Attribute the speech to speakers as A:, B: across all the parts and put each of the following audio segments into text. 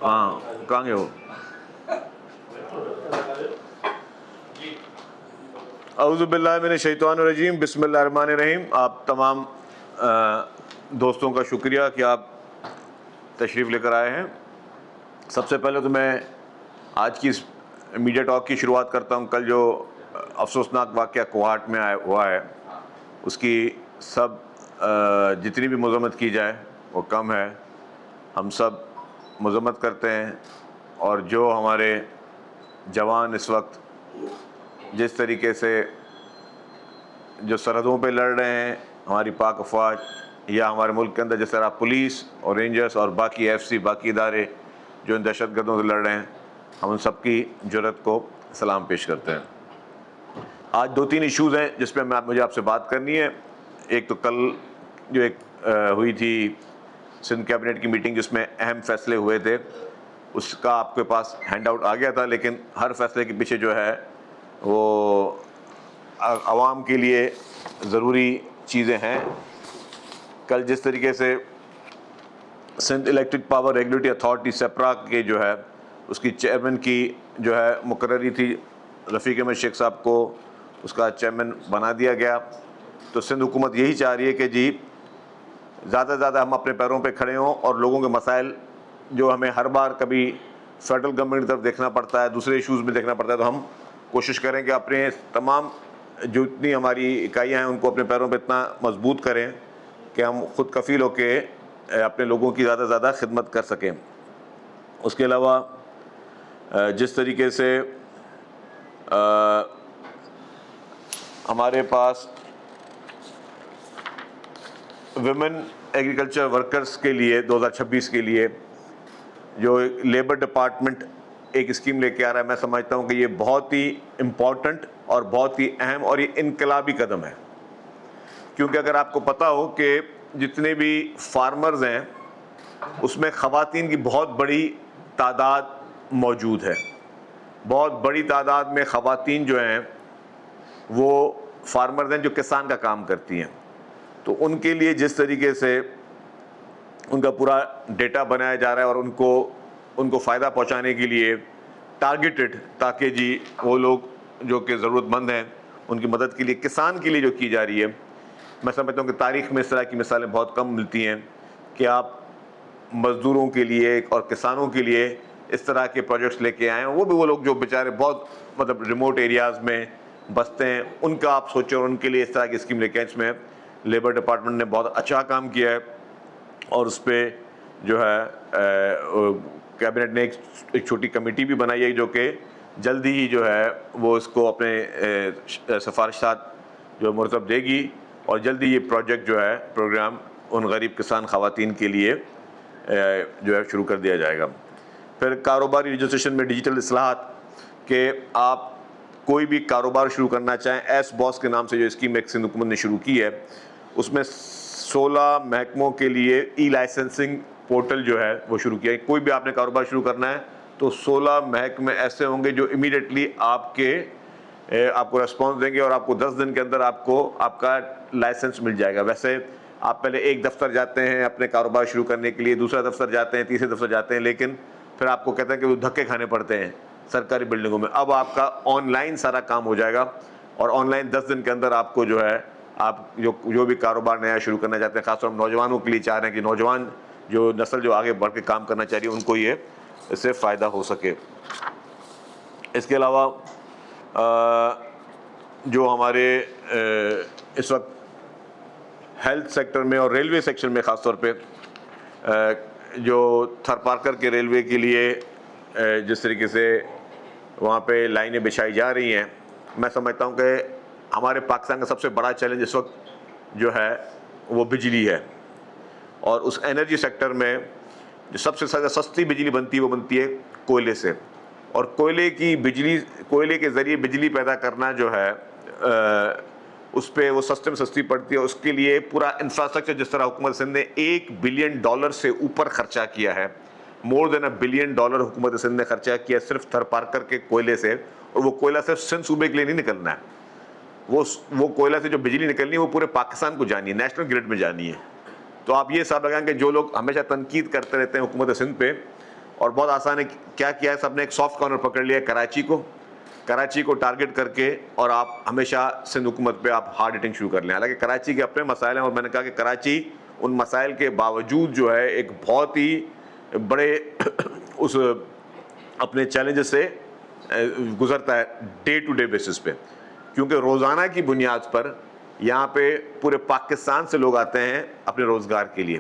A: ہاں کہاں گئے ہو؟ اعوذ باللہ من الشیطان الرجیم، بسم اللہ الرحمن الرحیم۔ آپ تمام دوستوں کا شکریہ کہ آپ تشریف لے کر آئے ہیں۔ سب سے پہلے تو میں آج کی اس میڈیا ٹاک کی شروعات کرتا ہوں۔ کل جو افسوسناک واقعہ کوہاٹ میں ہوا ہے، اس کی جتنی بھی مذمت کی جائے وہ کم ہے۔ ہم سب مذمت کرتے ہیں، اور جو ہمارے جوان اس وقت جس طریقے سے جو سرحدوں پہ لڑ رہے ہیں، ہماری پاک افواج، یا ہمارے ملک کے اندر جس طرح پولیس اور رینجرز اور باقی FCC باقی ادارے جو ان دہشت گردوں سے لڑ رہے ہیں، ہم ان سب کی جرأت کو سلام پیش کرتے ہیں۔ آج 2-3 ایشوز ہیں جس پہ مجھے آپ سے بات کرنی ہے۔ ایک تو کل جو ایک ہوئی تھی سندھ کیبنٹ کی میٹنگ جس میں اہم فیصلے ہوئے تھے، اس کا آپ کے پاس ہینڈ آؤٹ آ گیا تھا، لیکن ہر فیصلے کے پیچھے جو ہے وہ عوام کے لیے ضروری چیزیں ہیں۔ کل جس طریقے سے Sindh electric power regulatory authority SEPRA کے جو ہے اس کی چیئرمین کی جو ہے مقرری تھی، رفیق احمد شیخ صاحب کو اس کا چیئرمین بنا دیا گیا، تو سندھ حکومت یہی چاہ رہی ہے کہ جی زیادہ سے زیادہ ہم اپنے پیروں پہ کھڑے ہوں، اور لوگوں کے مسائل جو ہمیں ہر بار کبھی فیڈرل گورنمنٹ کی طرف دیکھنا پڑتا ہے، دوسرے ایشوز میں دیکھنا پڑتا ہے، تو ہم کوشش کریں کہ اپنے تمام جو اتنی ہماری اکائیاں ہیں ان کو اپنے پیروں پہ اتنا مضبوط کریں کہ ہم خود کفیل ہو کے اپنے لوگوں کی زیادہ سے زیادہ خدمت کر سکیں۔ اس کے علاوہ جس طریقے سے ہمارے پاس ویمن ایگریکلچر ورکرز کے لیے 2026 کے لیے جو لیبر ڈپارٹمنٹ ایک اسکیم لے کے آ رہا ہے، میں سمجھتا ہوں کہ یہ بہت ہی امپورٹنٹ اور بہت ہی اہم اور یہ انقلابی قدم ہے، کیونکہ اگر آپ کو پتہ ہو کہ جتنے بھی فارمرز ہیں اس میں خواتین کی بہت بڑی تعداد موجود ہے۔ بہت بڑی تعداد میں خواتین جو ہیں وہ فارمرز ہیں جو کسان کا کام کرتی ہیں، تو ان کے لیے جس طریقے سے ان کا پورا ڈیٹا بنایا جا رہا ہے اور ان کو فائدہ پہنچانے کے لیے ٹارگیٹڈ، تاکہ جی وہ لوگ جو کہ ضرورت مند ہیں ان کی مدد کے لیے کسان کے لیے جو کی جا رہی ہے، میں سمجھتا ہوں کہ تاریخ میں اس طرح کی مثالیں بہت کم ملتی ہیں کہ آپ مزدوروں کے لیے اور کسانوں کے لیے اس طرح کے پروجیکٹس لے کے آئے ہیں، وہ بھی وہ لوگ جو بیچارے بہت ریموٹ ایریاز میں بستے ہیں، ان کا آپ سوچیں اور ان کے لیے اس طرح کی اسکیم لے کے آئے۔ اس میں لیبر ڈپارٹمنٹ نے بہت اچھا کام کیا ہے، اور اس پہ جو ہے کیبنٹ نے ایک چھوٹی کمیٹی بھی بنائی ہے جو کہ جلدی ہی جو ہے وہ اس کو اپنے سفارشات جو مرتب دے گی، اور جلدی یہ پروجیکٹ جو ہے پروگرام ان غریب کسان خواتین کے لیے جو ہے شروع کر دیا جائے گا۔ پھر کاروباری رجسٹریشن میں ڈیجیٹل اصلاحات، کہ آپ کوئی بھی کاروبار شروع کرنا چاہیں، ایس باس کے نام سے جو اسکیم ایک سندھ حکومت نے شروع کی ہے، اس میں 16 محکموں کے لیے ای لائسنسنگ پورٹل جو ہے وہ شروع کیا ہے۔ کوئی بھی آپ نے کاروبار شروع کرنا ہے تو 16 محکمے ایسے ہوں گے جو امیڈیٹلی آپ کو ریسپانس دیں گے، اور آپ کو 10 دن کے اندر آپ کا لائسنس مل جائے گا۔ ویسے آپ پہلے ایک دفتر جاتے ہیں اپنے کاروبار شروع کرنے کے لیے، دوسرا دفتر جاتے ہیں، تیسرے دفتر جاتے ہیں، لیکن پھر آپ کو کہتے ہیں کہ وہ دھکے کھانے پڑتے ہیں سرکاری بلڈنگوں میں۔ اب آپ کا آن لائن سارا کام ہو جائے گا، اور آن لائن 10 دن کے اندر آپ کو جو ہے آپ جو بھی کاروبار نیا شروع کرنا چاہتے ہیں، خاص طور پر نوجوانوں کے لیے چاہ رہے ہیں کہ نوجوان جو نسل جو آگے بڑھ کے کام کرنا چاہ رہی ہے ان کو یہ اس سے فائدہ ہو سکے۔ اس کے علاوہ جو ہمارے اس وقت ہیلتھ سیکٹر میں اور ریلوے سیکشن میں خاص طور پہ جو تھر پارکر کے ریلوے کے لیے جس طریقے سے وہاں پہ لائنیں بچھائی جا رہی ہیں، میں سمجھتا ہوں کہ ہمارے پاکستان کا سب سے بڑا چیلنج اس وقت جو ہے وہ بجلی ہے، اور اس انرجی سیکٹر میں جو سب سے زیادہ سستی بجلی بنتی ہے وہ بنتی ہے کوئلے سے، اور کوئلے کے ذریعے بجلی پیدا کرنا جو ہے اس پہ وہ سستے میں سستی پڑتی ہے۔ اس کے لیے پورا انفراسٹرکچر جس طرح حکومت سندھ نے $1 بلین سے اوپر خرچہ کیا ہے، مور دین $1 بلین حکومت سندھ نے خرچہ کیا صرف تھر پارکر کے کوئلے سے، اور وہ کوئلہ صرف سندھ صوبے کے لیے نہیں نکلنا ہے، وہ کوئلہ سے جو بجلی نکلنی ہے وہ پورے پاکستان کو جانی ہے، نیشنل گرڈ میں جانی ہے۔ تو آپ یہ حساب لگائیں کہ جو لوگ ہمیشہ تنقید کرتے رہتے ہیں حکومت سندھ پہ اور بہت آسان ہے. کیا کیا ہے سب نے؟ ایک سافٹ کارنر پکڑ لیا کراچی کو ٹارگٹ کر کے, اور آپ ہمیشہ سندھ حکومت پہ آپ ہارڈ ہٹنگ شروع کر لیں. حالانکہ کراچی کے اپنے مسائل ہیں, اور میں نے کہا کہ کراچی ان مسائل کے باوجود جو ہے ایک بہت ہی بڑے اس اپنے چیلنجز سے گزرتا ہے ڈے ٹو ڈے بیسس پہ, کیونکہ روزانہ کی بنیاد پر یہاں پہ پورے پاکستان سے لوگ آتے ہیں اپنے روزگار کے لیے.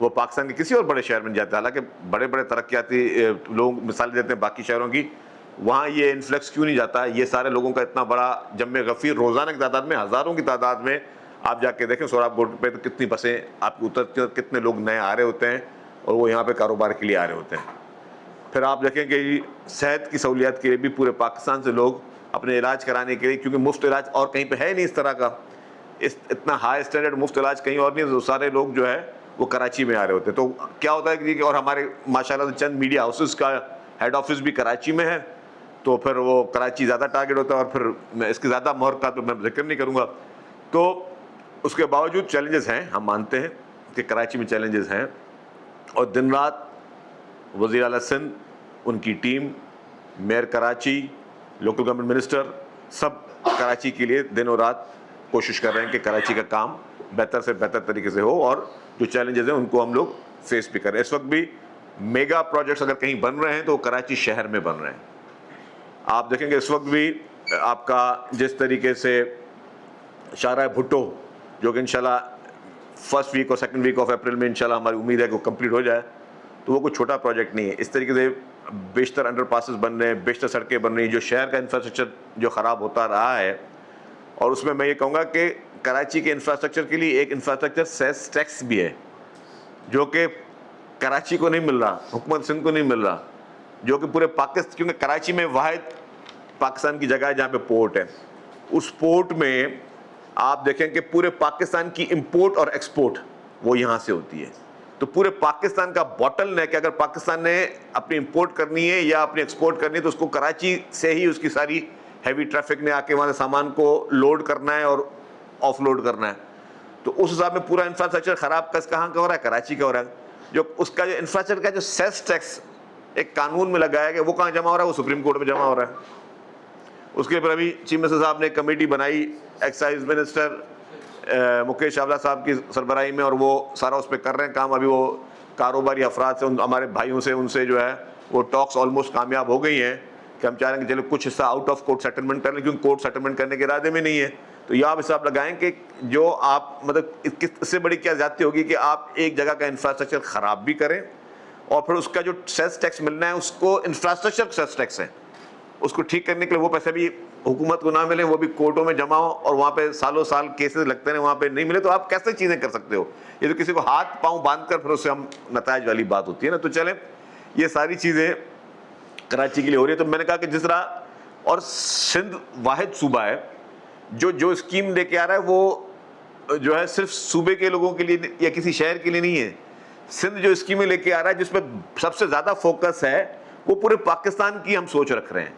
A: وہ پاکستان کے کسی اور بڑے شہر میں جاتے ہیں, حالانکہ بڑے بڑے ترقیاتی لوگ مثال دیتے ہیں باقی شہروں کی, وہاں یہ انفلیکس کیوں نہیں جاتا؟ یہ سارے لوگوں کا اتنا بڑا جمع غفیر روزانہ کی تعداد میں, ہزاروں کی تعداد میں آپ جا کے دیکھیں سوراب بورڈ پہ تو کتنی بسیں آپ کی اترتی ہیں, کتنے لوگ نئے آ رہے ہوتے ہیں اور وہ یہاں پہ کاروبار کے لیے آ رہے ہوتے ہیں. پھر آپ دیکھیں کہ صحت کی سہولیات کے لیے بھی پورے پاکستان سے لوگ اپنے علاج کرانے کے لیے, کیونکہ مفت علاج اور کہیں پہ ہے نہیں اس طرح کا, اتنا ہائی اسٹینڈرڈ مفت علاج کہیں اور نہیں, تو سارے لوگ جو ہے وہ کراچی میں آ رہے ہوتے ہیں. تو کیا ہوتا ہے کہ اور ہمارے ماشاءاللہ سے چند میڈیا ہاؤسز کا ہیڈ آفس بھی کراچی میں ہے, تو پھر وہ کراچی زیادہ ٹارگیٹ ہوتا ہے, اور پھر میں اس کی زیادہ مہر کا تو میں ذکر نہیں کروں گا. تو اس کے باوجود چیلنجز ہیں, ہم مانتے ہیں کہ کراچی میں چیلنجز ہیں, اور دن رات وزیر اعلیٰ سندھ, ان کی ٹیم, mayor Karachi, local government minister, سب کراچی کے لیے دن اور رات کوشش کر رہے ہیں کہ کراچی کا کام بہتر سے بہتر طریقے سے ہو, اور جو چیلنجز ہیں ان کو ہم لوگ فیس بھی کریں. اس وقت بھی میگا پروجیکٹس اگر کہیں بن رہے ہیں تو وہ کراچی شہر میں بن رہے ہیں. آپ دیکھیں گے اس وقت بھی آپ کا جس طریقے سے شاہراہ بھٹو, جو کہ انشاءاللہ فرسٹ ویک اور سیکنڈ ویک آف اپریل میں انشاءاللہ ہماری امید ہے کہ وہ کمپلیٹ ہو جائے, تو وہ کوئی چھوٹا پروجیکٹ نہیں ہے. اس طریقے سے بیشتر انڈر پاسز بن رہے ہیں, بیشتر سڑکیں بن رہی ہیں. جو شہر کا انفراسٹرکچر جو خراب ہوتا رہا ہے, اور اس میں یہ کہوں گا کہ کراچی کے انفراسٹرکچر کے لیے ایک انفراسٹرکچر سیس ٹیکس بھی ہے, جو کہ کراچی کو نہیں مل رہا, حکومت سندھ کو نہیں مل رہا, جو کہ پورے پاکستان, کیونکہ کراچی میں واحد پاکستان کی جگہ ہے جہاں پہ پورٹ ہے. اس پورٹ میں آپ دیکھیں کہ پورے پاکستان کی امپورٹ اور ایکسپورٹ وہ یہاں سے ہوتی ہے. تو پورے پاکستان کا باٹل نیک, اگر پاکستان نے اپنی امپورٹ کرنی ہے یا اپنی ایکسپورٹ کرنی ہے, تو اس کو کراچی سے ہی اس کی ساری ہیوی ٹریفک نے آ کے وہاں سے سامان کو لوڈ کرنا ہے اور آف لوڈ کرنا ہے. تو اس حساب میں پورا انفراسٹرکچر خراب کہاں کا ہو رہا ہے؟ کراچی کا ہو رہا ہے. جو اس کا جو انفراسٹرکچر کا جو سیس ٹیکس ایک قانون میں لگایا گیا, وہ کہاں جمع ہو رہا ہے؟ وہ سپریم کورٹ میں جمع ہو رہا ہے. اس کے اوپر ابھی چیف منسٹر صاحب نے کمیٹی بنائی ایکسائز منسٹر مکیش چاولہ صاحب کی سربراہی میں, اور وہ سارا اس پہ کر رہے ہیں کام. ابھی وہ کاروباری افراد سے, ہمارے بھائیوں سے, ان سے جو ہے وہ ٹاکس آلموسٹ کامیاب ہو گئی ہیں کہ ہم چاہ رہے ہیں کہ چلو کچھ حصہ آؤٹ آف کورٹ سیٹلمنٹ کر لیں, کیونکہ کورٹ سیٹلمنٹ کرنے کے ارادے میں نہیں ہے. تو یہ آپ حساب لگائیں کہ جو آپ مطلب اس سے بڑی کیا زیادتی ہوگی کہ آپ ایک جگہ کا انفراسٹرکچر خراب بھی کریں, اور پھر اس کا جو سیس ٹیکس ملنا ہے اس کو انفراسٹرکچر سیس ٹیکس ہے, اس کو ٹھیک کرنے کے لیے وہ پیسے بھی حکومت کو نہ ملیں, وہ بھی کورٹوں میں جمع ہو, اور وہاں پہ سالوں سال کیسز لگتے ہیں, وہاں پہ نہیں ملے. تو آپ کیسے چیزیں کر سکتے ہو؟ یہ تو کسی کو ہاتھ پاؤں باندھ کر پھر اس سے ہم نتائج والی بات ہوتی ہے نا. تو چلیں, یہ ساری چیزیں کراچی کے لیے ہو رہی ہے. تو میں نے کہا کہ جس طرح, اور سندھ واحد صوبہ ہے جو اسکیم لے کے آ رہا ہے وہ جو ہے صرف صوبے کے لوگوں کے لیے یا کسی شہر کے لیے نہیں ہے. سندھ جو اسکیمیں لے کے آ رہا ہے جس میں سب سے زیادہ فوکس ہے وہ پورے پاکستان کی ہم سوچ رکھ رہے ہیں.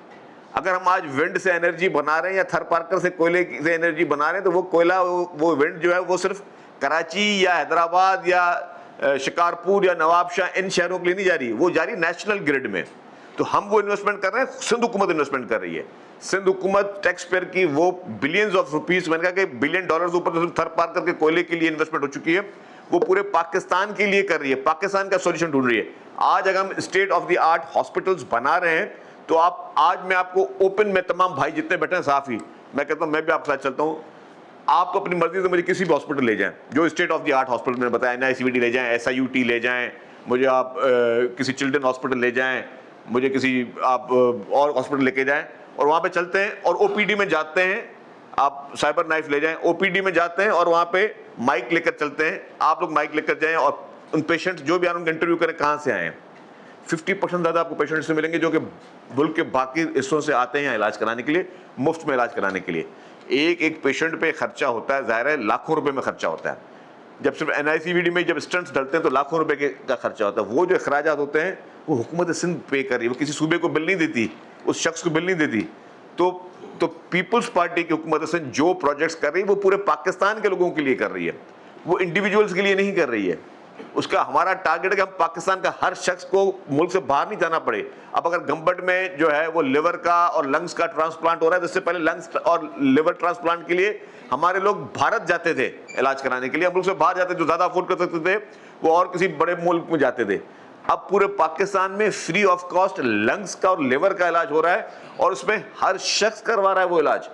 A: اگر ہم آج ونڈ سے انرجی بنا رہے ہیں یا تھر پارکر سے کوئلے سے انرجی بنا رہے ہیں, تو وہ کوئلہ وہ ونڈ جو ہے وہ صرف کراچی یا حیدرآباد یا شکارپور یا نواب شاہ ان شہروں کے لیے نہیں جا رہی, وہ جا رہی نیشنل گرڈ میں. تو ہم وہ انویسٹمنٹ کر رہے ہیں, سندھ حکومت انویسٹمنٹ کر رہی ہے. سندھ حکومت ٹیکس پیئر کی وہ بلینز آف روپیز, میں نے کہا کہ بلین ڈالرز اوپر تھر پارکر کے کوئلے کے لیے انویسٹمنٹ ہو چکی ہے, وہ پورے پاکستان کے لیے کر رہی ہے, پاکستان کا سولوشن ڈھونڈ رہی ہے. آج اگر ہم state of the art hospitals بنا رہے ہیں, تو آج میں آپ کو اوپن میں تمام بھائی جتنے بیٹھے ہیں صحافی, میں کہتا ہوں میں بھی آپ کے ساتھ چلتا ہوں, آپ اپنی مرضی سے مجھے کسی بھی ہاسپٹل لے جائیں, جو state of the art hospital میں نے بتایا, NICVT لے جائیں, SIUT لے جائیں, مجھے آپ کسی چلڈرن ہاسپٹل لے جائیں, مجھے کسی آپ اور ہاسپٹل لے کے جائیں, اور وہاں پہ چلتے ہیں اور OPD میں جاتے ہیں. آپ سائبر نائف لے جائیں, OPD میں جاتے ہیں اور وہاں پہ مائک لے کر چلتے ہیں. آپ لوگ مائک لے کر جائیں اور ان پیشنٹ جو بھی ان کا انٹرویو کریں کہاں سے آئے ہیں. 50% زیادہ آپ کو پیشنٹ سے ملیں گے جو کہ ملک کے باقی حصوں سے آتے ہیں علاج کرانے کے لیے, مفت میں علاج کرانے کے لیے. ایک پیشنٹ پہ خرچہ ہوتا ہے, ظاہر ہے لاکھوں روپے میں خرچہ ہوتا ہے. جب صرف NICVT میں جب اسٹنٹس ڈلتے ہیں تو لاکھوں روپے کا خرچہ ہوتا ہے. وہ جو اخراجات ہوتے ہیں وہ حکومت سندھ پے کر رہی ہے, وہ کسی صوبے کو بل نہیں دیتی, اس شخص کو بل نہیں دیتی. تو پیپلز پارٹی کی حکومت سندھ جو پروجیکٹس کر رہی ہے وہ پورے پاکستان کے لوگوں کے لیے کر رہی ہے, وہ انڈیویجولز کے لیے نہیں کر رہی ہے. اس کا ہمارا ٹارگیٹ ہے کہ ہم پاکستان کا ہر شخص کو ملک سے باہر نہیں جانا پڑے. اب اگر گمبٹ میں جو ہے وہ لیور کا اور لنگس کا ٹرانسپلانٹ ہو رہا ہے, تو اس سے پہلے لنگس اور لیور ٹرانسپلانٹ کے لیے ہمارے لوگ بھارت جاتے تھے علاج کرانے کے لیے. ہم ملک سے باہر جاتے جو زیادہ افورڈ کر سکتے تھے وہ اور کسی بڑے ملک میں جاتے تھے. اب پورے پاکستان میں فری آف کاسٹ لنگس کا اور لیور کا علاج ہو رہا ہے, اور اس میں ہر شخص کروا رہا ہے وہ علاج.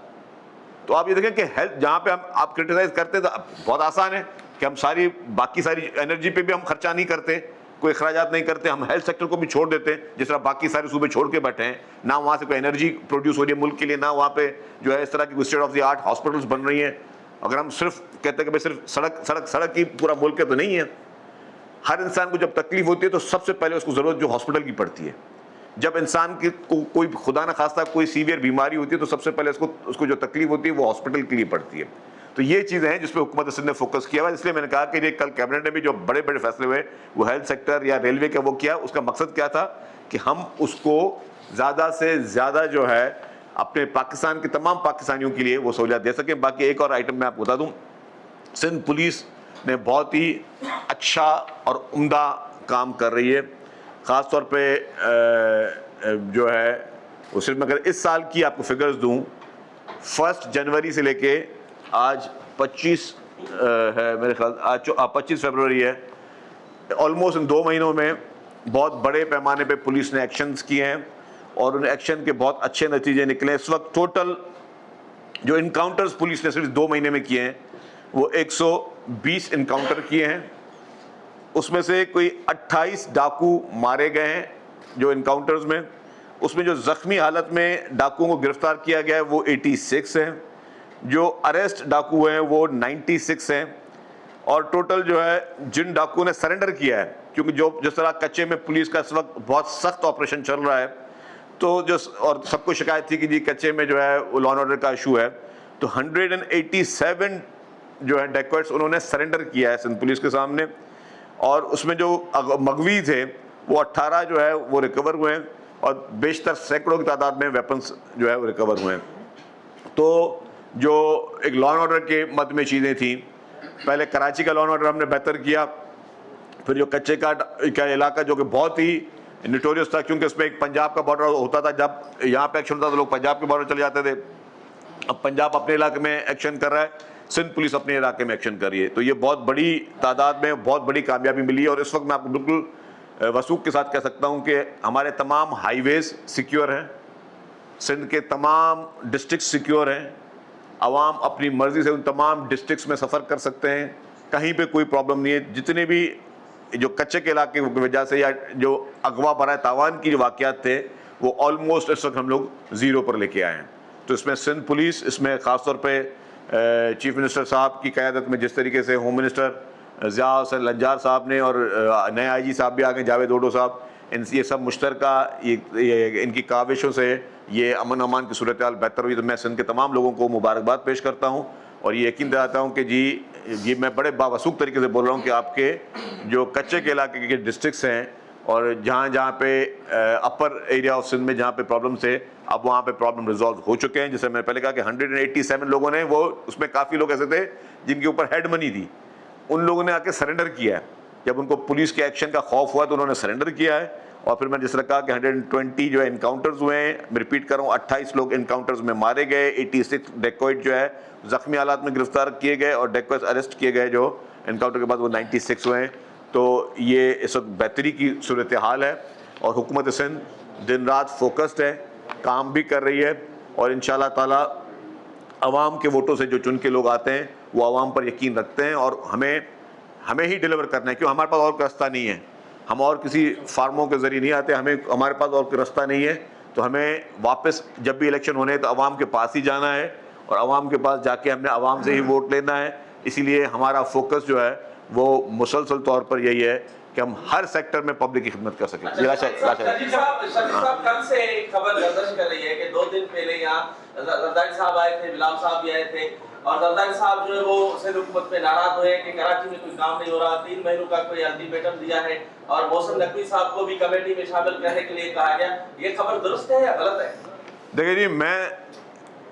A: تو آپ یہ دیکھیں کہ ہیلتھ جہاں پہ ہم آپ کرٹیسائز کرتے تو بہت آسان ہے کہ ہم باقی ساری انرجی پہ بھی ہم خرچہ نہیں کرتے, کوئی اخراجات نہیں کرتے, ہم ہیلتھ سیکٹر کو بھی چھوڑ دیتے ہیں جس طرح باقی سارے صوبے چھوڑ کے بیٹھے ہیں. نہ وہاں سے کوئی انرجی پروڈیوس ہو رہی ہے ملک کے لیے, نہ وہاں پہ جو ہے اس طرح کی state of the art hospitals بن رہی ہیں. اگر ہم صرف کہتے ہیں کہ صرف سڑک کی پورا ملک ہے تو نہیں ہے. ہر انسان کو جب تکلیف ہوتی ہے تو سب سے پہلے اس کو ضرورت جو ہاسپٹل کی پڑتی ہے. جب انسان کی کوئی خدا نہ خواستہ کوئی سیویئر بیماری ہوتی ہے تو سب سے پہلے اس کو جو تکلیف ہوتی ہے وہ ہاسپٹل کے لیے پڑتی ہے. تو یہ چیزیں ہیں جس پہ حکومت سندھ نے فوکس کیا ہوا. اس لیے میں نے کہا کہ یہ کل کیبنٹ نے بھی جو بڑے بڑے فیصلے ہوئے وہ ہیلتھ سیکٹر یا ریلوے کا وہ کیا, اس کا مقصد کیا تھا کہ ہم اس کو زیادہ سے زیادہ جو ہے اپنے پاکستان کے تمام پاکستانیوں کے لیے وہ سہولیات دے سکیں. باقی ایک اور آئٹم میں آپ کو بتا دوں, سندھ پولیس نے بہت ہی اچھا اور عمدہ کام کر رہی ہے. خاص طور پہ جو ہے وہ صرف میں اگر اس سال کی آپ کو فگرز دوں, 1 جنوری سے لے کے آج 25 ہے میرے خیال, آج 25 فروری ہے, آلموسٹ ان 2 مہینوں میں بہت بڑے پیمانے پہ پولیس نے ایکشنز کیے ہیں اور ان ایکشن کے بہت اچھے نتیجے نکلے. اس وقت ٹوٹل جو انکاؤنٹرز پولیس نے صرف 2 مہینے میں کیے ہیں وہ 120 انکاؤنٹر کیے ہیں. اس میں سے کوئی 28 ڈاکو مارے گئے ہیں جو انکاؤنٹرز میں. اس میں جو زخمی حالت میں ڈاکوؤں کو گرفتار کیا گیا ہے وہ 86 ہیں, جو اریسٹ ڈاکو ہوئے ہیں وہ 96 ہیں, اور ٹوٹل جو ہے جن ڈاکوؤں نے سرنڈر کیا ہے, کیونکہ جس طرح کچے میں پولیس کا اس وقت بہت سخت آپریشن چل رہا ہے, تو اور سب کو شکایت تھی کہ جی کچے میں جو ہے وہ لا اینڈ آرڈر کا ایشو ہے, تو 187 جو ہے ڈیکوئٹس انہوں نے سرنڈر کیا ہے سندھ پولیس کے سامنے. اور اس میں جو مغوی تھے وہ 18 جو ہے وہ ریکور ہوئے ہیں, اور بیشتر سینکڑوں کی تعداد میں ویپنس جو ہے وہ ریکور ہوئے ہیں. تو جو ایک لا اینڈ آرڈر کے مد میں چیزیں تھیں, پہلے کراچی کا لا اینڈ آرڈر ہم نے بہتر کیا, پھر جو کچے کا علاقہ جو کہ بہت ہی نوٹوریس تھا کیونکہ اس میں ایک پنجاب کا بارڈر ہوتا تھا, جب یہاں پہ ایکشن ہوتا تو لوگ پنجاب کے بارڈر چلے جاتے تھے. اب پنجاب اپنے علاقے میں ایکشن کر رہا ہے, سندھ پولیس اپنے علاقے میں ایکشن کر رہی ہے. تو یہ بہت بڑی تعداد میں بہت بڑی کامیابی ملی ہے. اور اس وقت میں آپ کو بالکل وثوق کے ساتھ کہہ سکتا ہوں کہ ہمارے تمام ہائی ویز سیکیور ہیں, سندھ کے تمام ڈسٹرکٹ سیکیور ہیں, عوام اپنی مرضی سے ان تمام ڈسٹرکٹس میں سفر کر سکتے ہیں, کہیں پہ کوئی پرابلم نہیں ہے. جتنے بھی جو کچے کے علاقے کی وجہ سے یا جو اغوا برائے تاوان کی جو واقعات تھے وہ آلموسٹ اس وقت ہم لوگ 0 پر لے کے آئے ہیں. تو اس میں سندھ پولیس, اس میں خاص طور پہ چیف منسٹر صاحب کی قیادت میں جس طریقے سے ہوم منسٹر ضیاء حسن لنجار صاحب نے اور نئے آئی جی صاحب بھی آ گئے جاوید اوڈو صاحب, یہ سب مشترکہ ان کی کاوشوں سے یہ امن امان کی صورتحال بہتر ہوئی. تو میں سندھ کے تمام لوگوں کو مبارکباد پیش کرتا ہوں اور یہ یقین دلاتا ہوں کہ جی یہ میں بڑے باوثوق طریقے سے بول رہا ہوں کہ آپ کے جو کچے کے علاقے کے ڈسٹرکٹس ہیں اور جہاں پہ اپر ایریا آف سندھ میں جہاں پہ پرابلمس تھے, اب وہاں پہ پرابلم ریزالو ہو چکے ہیں. جیسے میں نے پہلے کہا کہ 187 لوگوں نے, وہ اس میں کافی لوگ ایسے تھے جن کے اوپر ہیڈ منی تھی, ان لوگوں نے آ کے سرنڈر کیا ہے. جب ان کو پولیس کے ایکشن کا خوف ہوا تو انہوں نے سرنڈر کیا ہے. اور پھر میں نے جس طرح کہا کہ 120 جو ہے انکاؤنٹرز ہوئے ہیں, میں ریپیٹ کر رہا ہوں 28 لوگ انکاؤنٹرز میں مارے گئے, 86 ڈیکوئٹ جو ہے زخمی حالات میں گرفتار کیے گئے, اور ڈیکوئٹس اریسٹ کیے گئے جو انکاؤنٹر کے بعد وہ 96 ہوئے ہیں. تو یہ اس وقت بہتری کی صورتحال ہے اور حکومت سندھ دن رات فوکسڈ ہے, کام بھی کر رہی ہے, اور انشاءاللہ تعالی عوام کے ووٹوں سے جو چن کے لوگ آتے ہیں وہ عوام پر یقین رکھتے ہیں, اور ہمیں ہی ڈیلیور کرنا ہے, کیوں ہمارے پاس اور کوئی راستہ نہیں ہے. ہم اور کسی فارموں کے ذریعے نہیں آتے, ہمارے پاس اور کوئی راستہ نہیں ہے. تو ہمیں واپس جب بھی الیکشن ہونے ہیں تو عوام کے پاس ہی جانا ہے, اور عوام کے پاس جا کے ہم نے عوام سے ہی ووٹ لینا ہے. اسی لیے ہمارا فوکس جو ہے وہ مسلسل طور پر یہی ہے کہ ہم ہر سیکٹر میں پبلک کی خدمت کر سکیں.
B: شاہد صاحب کل سے ایک خبر گردش کر رہی ہے کہ 2 دن پہلے یہاں زرداری صاحب آئے تھے, بلال صاحب بھی آئے تھے, اور زرداری صاحب جو ہے وہ سندھ حکومت پہ ناراض ہوئے کہ کراچی میں کوئی کام نہیں ہو رہا, 3 مہینوں کا کوئی الٹیمیٹم دیا ہے, اور محسن نقوی صاحب کو بھی کمیٹی میں شامل کرنے کے لیے کہا گیا. یہ خبر درست ہے یا غلط ہے؟
A: دیکھیں جی, میں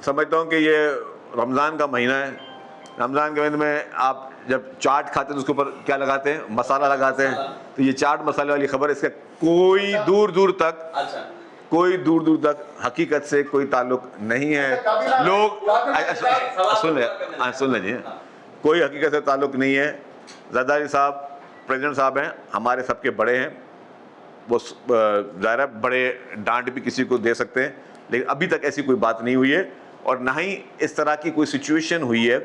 A: سمجھتا ہوں کہ یہ رمضان کا مہینہ ہے, رمضان کے مہینے میں آپ جب چاٹ کھاتے ہیں تو اس کے اوپر کیا لگاتے ہیں؟ مسالہ لگاتے ہیں. تو یہ چاٹ مسالے والی خبر اس کا کوئی دور دور تک حقیقت سے کوئی تعلق نہیں ہے. لوگ سن لیں جی, کوئی حقیقت سے تعلق نہیں ہے. زرداری صاحب پریزیڈنٹ صاحب ہیں, ہمارے سب کے بڑے ہیں, وہ ظاہر ہے بڑے ڈانٹ بھی کسی کو دے سکتے ہیں, لیکن ابھی تک ایسی کوئی بات نہیں ہوئی ہے, اور نہ ہی اس طرح کی کوئی سچویشن ہوئی ہے.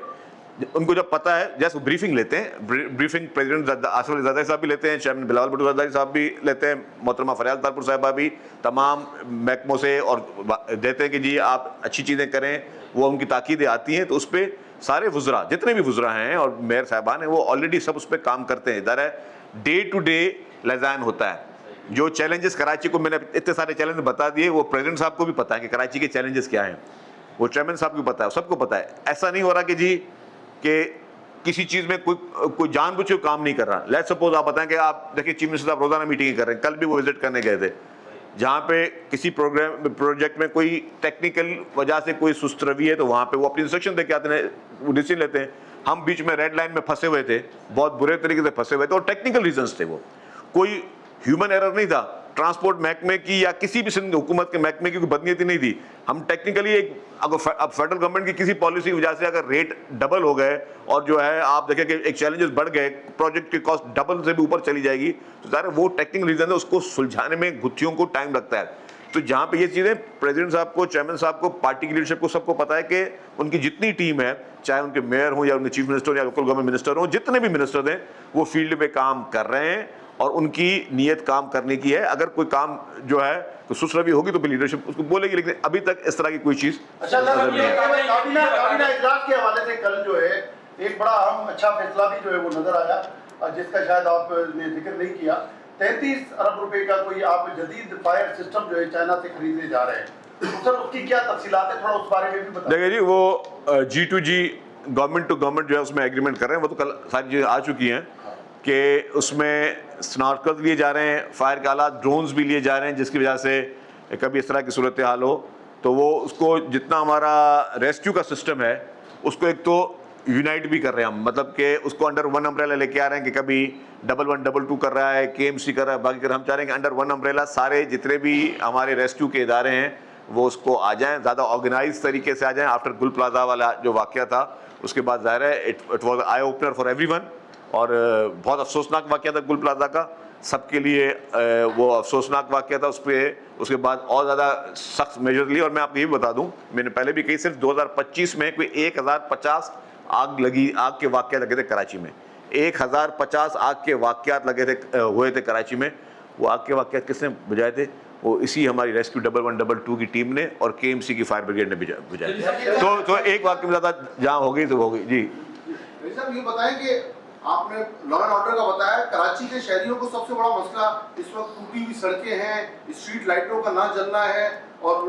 A: ان کو جب پتہ ہے, جیسے بریفنگ لیتے ہیں, بریفنگ پریزیڈنٹ آصف علی زرداری صاحب بھی لیتے ہیں, چیئرمین بلاول بھٹو زرداری صاحب بھی لیتے ہیں, محترمہ فریال تارپور صاحبہ بھی, تمام محکموں سے اور دیتے ہیں کہ جی آپ اچھی چیزیں کریں. وہ ان کی تاکیدیں آتی ہیں تو اس پہ سارے وزراء, جتنے بھی وزراء ہیں اور میئر صاحبان ہیں, وہ آلریڈی سب اس پہ کام کرتے ہیں. ادھر ہے ڈے ٹو ڈے لائزان ہوتا ہے. جو چیلنجز کراچی کو, میں نے اتنے سارے چیلنج بتا دیے, وہ پریزیڈنٹ صاحب کو بھی پتہ ہے کہ کراچی کے چیلنجز کیا ہیں, وہ چیئرمین صاحب کو پتہ ہے, سب کو پتہ ہے. ایسا نہیں ہو رہا کہ جی کہ کسی چیز میں کوئی جان بوجھ کے کام نہیں کر رہا. لیٹس سپوز آپ بتائیں کہ آپ دیکھیں چیف منسٹر صاحب روزانہ میٹنگیں کر رہے ہیں, کل بھی وہ وزٹ کرنے گئے تھے, جہاں پہ کسی پروجیکٹ میں کوئی ٹیکنیکل وجہ سے کوئی سست روی ہے تو وہاں پہ وہ اپنی انسٹرکشن دے کے آتے ہیں, وہ ڈیسیژن لیتے ہیں. ہم بیچ میں ریڈ لائن میں پھنسے ہوئے تھے, بہت برے طریقے سے پھنسے ہوئے تھے, اور ٹیکنیکل ریزنس تھے, وہ کوئی ہیومن ایرر نہیں تھا. ٹرانسپورٹ محکمے کی یا کسی بھی سندھ حکومت کے محکمے کی کوئی بدنیتی نہیں تھی. ہم ٹیکنیکلی اب فیڈرل گورنمنٹ کی کسی پالیسی کی وجہ سے اگر ریٹ ڈبل ہو گئے اور جو ہے آپ دیکھیں کہ ایک چیلنجز بڑھ گئے, پروجیکٹ کی کاسٹ ڈبل سے بھی اوپر چلی جائے گی, تو ظاہر وہ ٹیکنیکل ریزن ہے, اس کو سلجھانے میں گتھیوں کو ٹائم لگتا ہے. تو جہاں پہ یہ چیزیں پریزیڈنٹ صاحب کو, چیئرمین صاحب کو, پارٹی کی لیڈرشپ کو, سب کو پتہ ہے کہ ان کی جتنی ٹیم ہے, چاہے ان کے میئر ہوں یا ان کے چیف منسٹر یا لوکل گورنمنٹ منسٹر ہوں, جتنے بھی منسٹر ہیں وہ فیلڈ پہ کام کر رہے ہیں, اور ان کی نیت کام کرنے کی ہے. اگر کوئی کام جو ہے تو سست روی ہوگی تو پھر لیڈرشپ اس کو بولے گی, لیکن ابھی تک اس طرح کی کوئی چیز.
C: کابینہ اجلاس کے حوالے سے کل جو ہے ایک بڑا اہم اچھا فیصلہ بھی جو ہے وہ نظر آیا, جس کا شاید آپ نے ذکر نہیں کیا. 33 ارب روپے کا کوئی آپ جدید فائر سسٹم جو ہے چائنا سے خریدنے جا رہے ہیں, سر اس کی کیا تفصیلات ہیں, تھوڑا اس بارے میں بھی بتائیں.
A: دیکھیں جی, وہ G2G گورنمنٹ ٹو گورنمنٹ جو ہے اس میں ایگریمنٹ کر رہے ہیں, وہ تو کل ساری چیزیں آ چکی ہیں کہ اس میں سنارکل لیے جا رہے ہیں, فائر کے آلات, ڈرونز بھی لیے جا رہے ہیں, جس کی وجہ سے کبھی اس طرح کی صورتحال ہو تو وہ اس کو جتنا ہمارا ریسکیو کا سسٹم ہے اس کو ایک تو یونائٹ بھی کر رہے ہیں ہم, مطلب کہ اس کو انڈر ون امبریلا لے کے آ رہے ہیں کہ کبھی 1122 کر رہا ہے, KMC کر رہا ہے, باقی ہم چاہ رہے ہیں کہ انڈر ون امبریلا سارے جتنے بھی ہمارے ریسکیو کے ادارے ہیں وہ اس کو آ جائیں, زیادہ آرگنائز طریقے سے آ جائیں. آفٹر گل پلازا والا جو واقعہ تھا اس کے بعد ظاہر ہے it was eye opener for every one, اور بہت افسوسناک واقعہ تھا گل پلازا کا, سب کے لیے وہ افسوسناک واقعہ تھا. اس کے بعد اور زیادہ سخت میجر لیے, اور میں آپ کو یہ بھی بتا دوں, میں نے پہلے بھی کہی, صرف 2025 میں کوئی 1050 آگ کے واقعات لگے تھے کراچی میں, 1050 آگ کے واقعات ہوئے تھے کراچی میں. وہ آگ کے واقعات کس نے بجھائے تھے؟ وہ اسی ہماری ریسکیو 1122 کی ٹیم نے اور KMC کی فائر بریگیڈ نے بجھائے. تو ایک واقعہ میں زیادہ جہاں ہو گئی تو ہو گئی. جی
C: صاحب یہ بتائیں کہ آپ نے لا اینڈ آرڈر کا بتایا, کراچی کے شہریوں کو سب سے بڑا مسئلہ اس وقت ٹوٹی ہوئی سڑکیں ہیں, اسٹریٹ لائٹوں کا نہ جلنا ہے, اور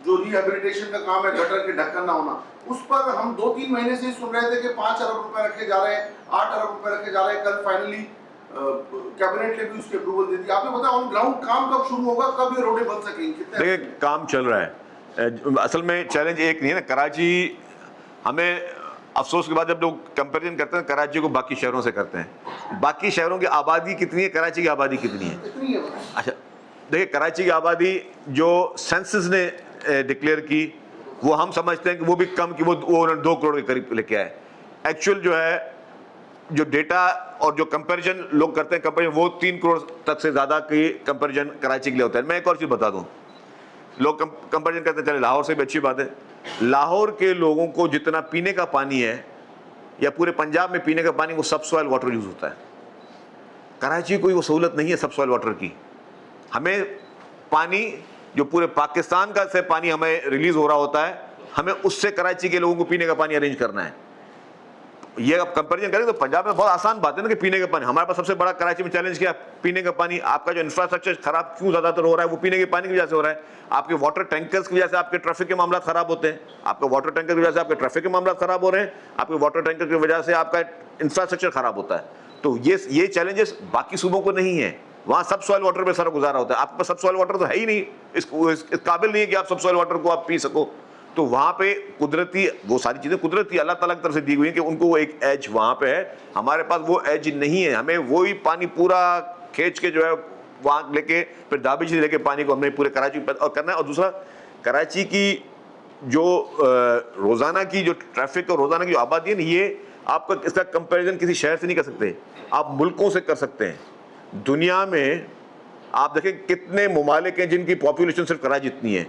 C: جو ریہیبلیٹیشن کا کام ہے گٹر کے ڈھکن نہ ہونا. اس پر ہم 2-3 مہینے سے سن رہے تھے کہ 5 ارب روپے رکھے جا رہے ہیں, 8 ارب روپے رکھے جا رہے ہیں. کل فائنلی کیبنٹ نے بھی اس کی اپروول دے دی. آپ نے بتایا آن گراؤنڈ کام کب شروع ہوگا, کب یہ روڈیں بن سکیں گی؟
A: دیکھیں کام چل رہا ہے. اصل میں چیلنج ایک نہیں ہے نا, کراچی, ہمیں افسوس کے بعد جب لوگ کمپیریزن کرتے ہیں کراچی کو باقی شہروں سے کرتے ہیں, باقی شہروں کی آبادی کتنی ہے, کراچی کی آبادی کتنی ہے؟ اچھا دیکھیں, کراچی کی آبادی جو سینسس نے ڈکلیئر کی وہ ہم سمجھتے ہیں کہ وہ بھی کم کی, وہ 2 کروڑ کے قریب لے کے آئے. ایکچوئل جو ہے جو ڈیٹا اور جو کمپیریزن لوگ کرتے ہیں کمپیریزن, وہ 3 کروڑ تک سے زیادہ کی کمپیریزن کراچی کے لیے ہوتا ہے. میں ایک اور چیز بتا دوں, لوگ کمپیریزن کرتے ہیں, چلے لاہور سے بھی اچھی بات ہے, لاہور کے لوگوں کو جتنا پینے کا پانی ہے یا پورے پنجاب میں پینے کا پانی وہ سب سوائل واٹر یوز ہوتا ہے. کراچی کوئی وہ سہولت نہیں ہے سب سوائل واٹر کی. ہمیں پانی جو پورے پاکستان کا سے پانی ہمیں ریلیز ہو رہا ہوتا ہے, ہمیں اس سے کراچی کے لوگوں کو پینے کا پانی ارینج کرنا ہے. یہ آپ کمپیریزن کریں تو پنجاب میں بہت آسان بات ہے نا کہ پینے کا پانی, ہمارے پاس سب سے بڑا کراچی میں چیلنج کیا, پینے کا پانی. آپ کا جو انفراسٹرکچر خراب کیوں زیادہ تر ہو رہا ہے, وہ پینے کے پانی کی وجہ سے ہو رہا ہے. آپ کے واٹر ٹینکرز کی وجہ سے آپ کے ٹریفک کے معاملات خراب ہوتے ہیں, آپ کا واٹر ٹینکر کی وجہ سے آپ کے ٹریفک کے معاملات خراب ہو رہے ہیں, آپ کے واٹر ٹینکر کی وجہ سے آپ کا انفراسٹرکچر خراب ہوتا ہے. تو یہ چیلنجز باقی صوبوں کو نہیں ہیں, وہاں سب سوائل واٹر پہ سارا گزارا ہوتا ہے. آپ کے پاس سب سوائل واٹر تو ہے ہی نہیں, اس قابل نہیں ہے کہ آپ سب سوائل واٹر کو آپ پی سکو. تو وہاں پہ قدرتی وہ ساری چیزیں قدرتی اللہ تعالیٰ کی طرف سے دی ہوئی ہیں کہ ان کو وہ ایک ایج وہاں پہ ہے. ہمارے پاس وہ ایج نہیں ہے, ہمیں وہی پانی پورا کھینچ کے جو ہے وہاں لے کے پھر دابش لے کے پانی کو ہم نے پورے کراچی اور کرنا ہے. اور دوسرا کراچی کی جو روزانہ کی جو ٹریفک اور روزانہ کی جو آبادی ہے نا, یہ آپ کا اس کا کمپیریزن کسی شہر سے نہیں کر سکتے, آپ ملکوں سے کر سکتے ہیں. دنیا میں آپ دیکھیں کتنے ممالک ہیں جن کی پاپولیشن صرف کراچی جتنی ہے.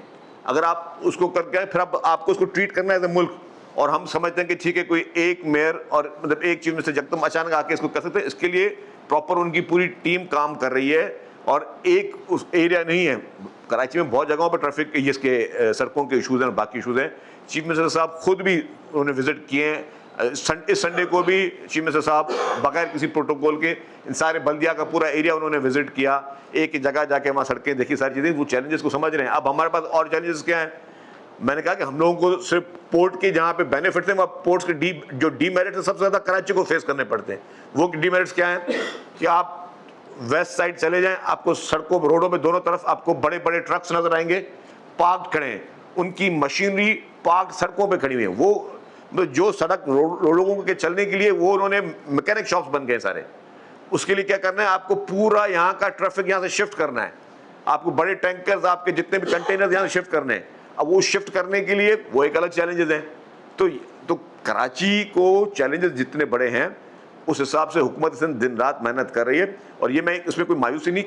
A: اگر آپ اس کو کر کے پھر آپ کو اس کو ٹریٹ کرنا ہے ایز اے ملک, اور ہم سمجھتے ہیں کہ ٹھیک ہے کوئی ایک میئر اور مطلب ایک چیف منسٹر جب تم اچانک آ کے اس کو کر سکتے ہیں, اس کے لیے پراپر ان کی پوری ٹیم کام کر رہی ہے. اور ایک اس ایریا نہیں ہے, کراچی میں بہت جگہوں پہ ٹریفک اس کے سڑکوں کے ایشوز ہیں اور باقی ایشوز ہیں. چیف منسٹر صاحب خود بھی انہوں نے وزٹ کیے ہیں, اس سنڈے کو بھی چیف منسٹر صاحب بغیر کسی پروٹوکول کے ان سارے بلدیہ کا پورا ایریا انہوں نے وزٹ کیا, ایک جگہ جا کے وہاں سڑکیں دیکھی, ساری چیزیں, وہ چیلنجز کو سمجھ رہے ہیں. اب ہمارے پاس اور چیلنجز کیا ہیں؟ میں نے کہا کہ ہم لوگوں کو صرف پورٹ کے جہاں پہ بینیفٹس ہیں, وہ پورٹس کے جو ڈی میرٹس ہیں سب سے زیادہ کراچی کو فیس کرنے پڑتے ہیں. وہ ڈی میرٹس کیا ہیں کہ آپ ویسٹ سائڈ چلے جائیں, آپ کو سڑکوں روڈوں میں دونوں طرف آپ کو بڑے بڑے ٹرکس نظر آئیں گے پارکڈ کھڑے ہیں, ان کی مشینری پارک سڑکوں پہ کھڑی ہوئی ہیں. وہ جو سڑک لوگوں کے چلنے کے لیے وہ انہوں نے میکینک شاپس بن گئے سارے. اس کے لیے کیا کرنا ہے, آپ کو پورا یہاں کا ٹریفک یہاں سے شفٹ کرنا ہے, آپ کو بڑے ٹینکرز آپ کے جتنے بھی کنٹینرز یہاں سے شفٹ کرنے ہیں. اب وہ شفٹ کرنے کے لیے وہ ایک الگ چیلنجز ہیں. تو کراچی کو چیلنجز جتنے بڑے ہیں اس حساب سے حکومت سندھ دن رات محنت کر رہی ہے, اور یہ میں اس میں کوئی مایوسی نہیں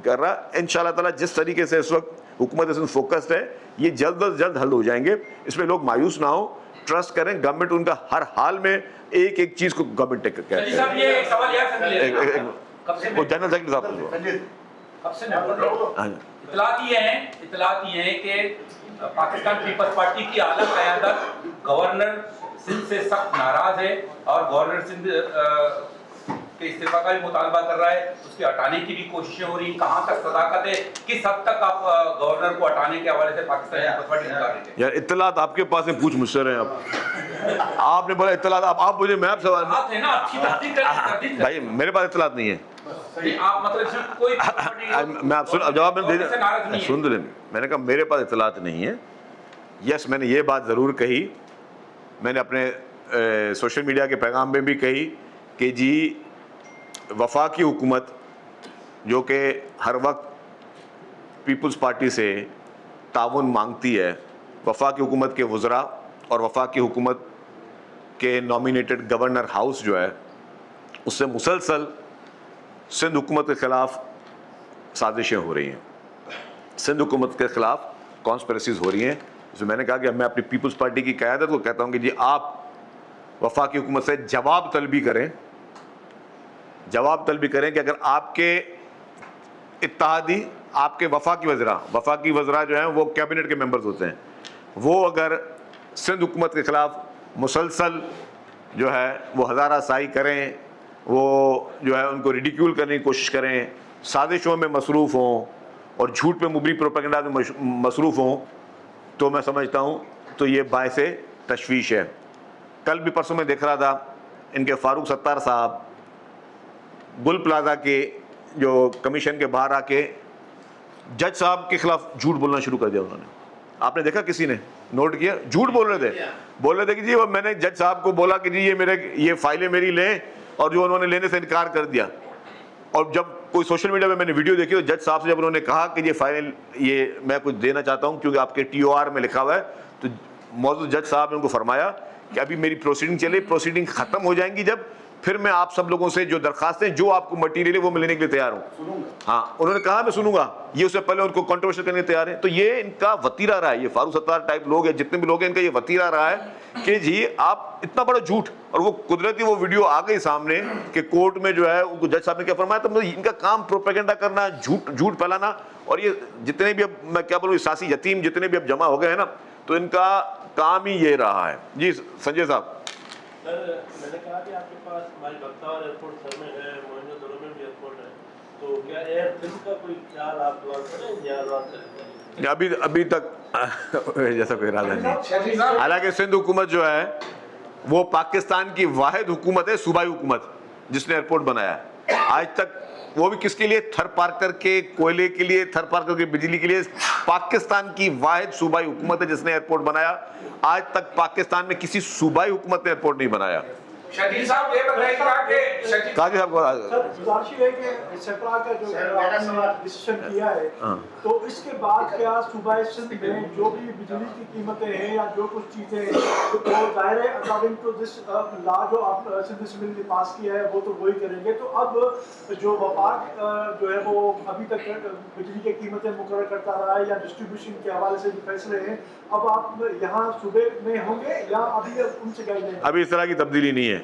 A: کر رہا. انشاءاللہ تعالیٰ جس طریقے سے اس وقت حکومت سندھ فوکسڈ ہے, یہ جلد از جلد حل ہو جائیں گے. اس میں لوگ مایوس نہ ہوں, ٹرسٹ کریں, گورنمنٹ ان کا ہر حال میں ایک ایک چیز کو گورنمنٹ ٹیک کرتے ہیں. وہ جنرل سیکرٹری صاحب
D: اطلاعات یہ ہیں کہ پاکستان پیپلز پارٹی کی اعلیٰ قیادت گورنر سندھ سے سخت ناراض ہے اور گورنر سندھ کے استعفیٰ کا بھی مطالبہ کر رہا ہے, اس کے ہٹانے کی بھی کوششیں ہو رہی ہیں. کہاں تک صداقت ہے, کس حد تک آپ گورنر کو ہٹانے کے حوالے سے پاکستان پیپلز پارٹی نکال رہے ہیں؟
A: یار اطلاعات آپ کے پاس ہیں, پوچھ مجھ سے رہے ہیں آپ نے بولا اطلاعات, آپ مجھے میں آپ سوال بھائی میرے پاس اطلاعات نہیں ہے.
D: آپ مطلب صرف کوئی
A: میں آپ جواب میں سن لیں, میں نے کہا میرے پاس اطلاعات نہیں ہے. یس میں نے یہ بات ضرور کہی, میں نے اپنے سوشل میڈیا کے پیغام میں بھی کہی کہ جی وفاقی حکومت جو کہ ہر وقت پیپلز پارٹی سے تعاون مانگتی ہے, وفاقی حکومت کے وزراء اور وفاقی حکومت کے نامینیٹڈ گورنر ہاؤس جو ہے اس سے مسلسل سندھ حکومت کے خلاف سازشیں ہو رہی ہیں, سندھ حکومت کے خلاف کانسپریسیز ہو رہی ہیں. جو میں نے کہا کہ میں اپنی پیپلز پارٹی کی قیادت کو کہتا ہوں کہ جی آپ وفاقی حکومت سے جواب طلبی کریں کہ اگر آپ کے اتحادی, آپ کے وفاقی وزراء جو ہیں وہ کیبنٹ کے ممبرز ہوتے ہیں, وہ اگر سندھ حکومت کے خلاف مسلسل جو ہے وہ ہزارہ سائی کریں, وہ جو ہے ان کو ریڈیکیول کرنے کی کوشش کریں, سازشوں میں مصروف ہوں اور جھوٹ پہ مبنی پروپیگنڈا میں مصروف ہوں, تو میں سمجھتا ہوں تو یہ باعث تشویش ہے. کل بھی پرسوں میں دیکھ رہا تھا ان کے فاروق ستار صاحب گل پلازا کے جو کمیشن کے باہر آ کے جج صاحب کے خلاف جھوٹ بولنا شروع کر دیا انہوں نے. آپ نے دیکھا, کسی نے نوٹ کیا؟ جھوٹ بول رہے تھے کہ جی میں نے جج صاحب کو بولا کہ جی یہ فائلیں میری لیں, اور جو انہوں نے لینے سے انکار کر دیا. اور جب کوئی سوشل میڈیا میں نے ویڈیو دیکھی تو جج صاحب سے جب انہوں نے کہا کہ یہ فائلیں یہ میں کچھ دینا چاہتا ہوں کیونکہ آپ کے TOR میں لکھا ہوا ہے, تو موجود جج صاحب نے ان کو فرمایا کہ ابھی میری پروسیڈنگ چلے, پروسیڈنگ ختم ہو جائیں گی جب, پھر میں آپ سب لوگوں سے جو درخواستیں جو آپ کو مٹیریل ہے وہ میں لینے کے لیے تیار ہوں. ہاں انہوں نے کہا میں سنوں گا, یہ اس سے پہلے ان کو کنٹروورشل کرنے کے تیار ہیں. تو یہ ان کا وتیرہ رہا ہے, یہ فاروق ستار ٹائپ لوگ ہیں جتنے بھی لوگ ہیں, ان کا یہ وتیرہ رہا ہے کہ جی آپ اتنا بڑا جھوٹ, اور وہ قدرتی وہ ویڈیو آ گئی سامنے کہ کورٹ میں جو ہے ان کو جج صاحب نے کیا فرمایا, تو ان کا کام پروپیگنڈا کرنا, جھوٹ پھیلانا, اور یہ جتنے بھی اب میں کیا بولوں سیاسی یتیم جتنے بھی اب جمع ہو گئے ہیں نا, تو ان کا کام ہی یہ رہا ہے. جی سنجے صاحب.
E: سر میں نے کہا کہ آپ کے پاس ہماری بختیار ایئرپورٹ سر میں ہے, موہنجو دڑو میں بھی ایئرپورٹ ہے, تو کیا ایئر سندھ کا کوئی خیال آپ پلان کریں یا بات کریں؟
A: ابھی تک جیسا کوئی ارادہ نہیں. حالانکہ سندھ حکومت جو ہے وہ پاکستان کی واحد حکومت ہے, صوبائی حکومت, جس نے ایئرپورٹ بنایا ہے. آج تک وہ بھی کس کے لیے؟ تھر پارکر کے کوئلے کے لیے، تھر پارکر کی بجلی کے لیے۔ پاکستان کی واحد صوبائی حکومت ہے جس نے ایئرپورٹ بنایا، آج تک پاکستان میں کسی صوبائی حکومت نے ایئرپورٹ نہیں بنایا۔
D: شکیل صاحب یہ بتائیے گا کہ
A: قاضی صاحب کو
F: سر گزارش یہ ہے کہ سپرا کا جو آپ نے ڈیسیشن کیا ہے تو اس کے بعد کیا صوبہ سندھ میں جو بھی بجلی کی قیمتیں ہیں یا جو کچھ چیزیں ہیں وہ ظاہر ہے اکارڈنگ ٹو دس لا جو آپ سندھ اسمبلی نے پاس کیا ہے وہ تو وہی کریں گے، تو اب جو وفاق جو ہے وہ ابھی تک بجلی کی قیمتیں مقرر کرتا رہا ہے یا ڈسٹریبیوشن کے حوالے سے جو فیصلے ہیں، اب آپ یہاں صوبے میں ہوں گے یا ابھی ان سے گائیڈ لائن؟
A: ابھی اس طرح کی تبدیلی نہیں ہے۔